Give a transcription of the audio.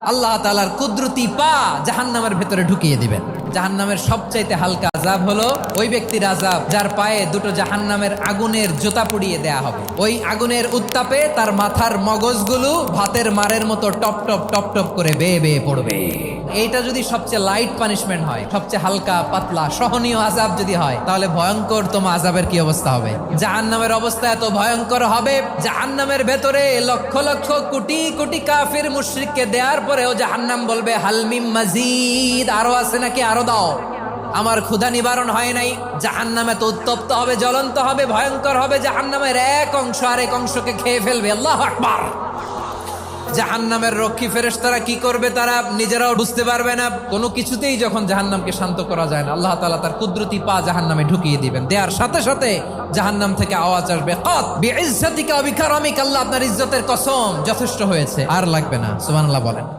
আল্লাহ তাআলার কুদরতি পা জাহান্নামের ভেতরে ঢুকিয়ে দিবেন। জাহান্নামের সবচাইতে হালকা আযাব হলো ওই ব্যক্তির আযাব যার পায়ে দুটো জাহান্নামের আগুনের জুতা পুড়িয়ে দেয়া হবে। ওই আগুনের উত্তাপে তার মাথার মগজগুলো ভাতের মারের মতো টপ টপ টপ টপ করে বেয়ে বেয়ে পড়বে। এইটা যদি সবচেয়ে লাইট পানিশমেন্ট হয়, সবচেয়ে হালকা পাতলা সহনীয় আযাব যদি হয়, তাহলে ভয়ঙ্কর তোমার আযাবের কি অবস্থা হবে? জাহান্নামের অবস্থা এত ভয়ঙ্কর হবে, জাহান্নামের ভেতরে লক্ষ লক্ষ কোটি কোটি কাফির মুশরিককে দেওয়ার পরেও জাহান্নাম বলবে হালমিম মাজিদ, আরো আছে নাকি, আরো দাও, আমার ক্ষুধা নিবারণ হয় নাই। জাহান্নামে তো উত্তপ্ত হবে, জ্বলন্ত হবে, ভয়ঙ্কর হবে। জাহান্নামের এক অংশ আরেক অংশকে খেয়ে ফেলবে। আল্লাহু আকবার। জাহান্নামের রক্ষী ফেরেশতারা কি করবে তারা নিজেরাও বুঝতে পারবে না। কোনো কিছুতেই যখন জাহান্নামকে শান্ত করা যায় না, আল্লাহ তাআলা তার কুদরতি পা জাহান্নামে ঢুকিয়ে দিবেন। দেওয়ার সাথে সাথে জাহান্নাম থেকে আওয়াজ আসবে, কাত বিইজ্জাতিকা ওয়া বিকারামিকা, আল্লাহ আপনার ইজ্জতের কসম, যথেষ্ট হয়েছে, আর লাগবে না। সুবহানাল্লাহ বলেন।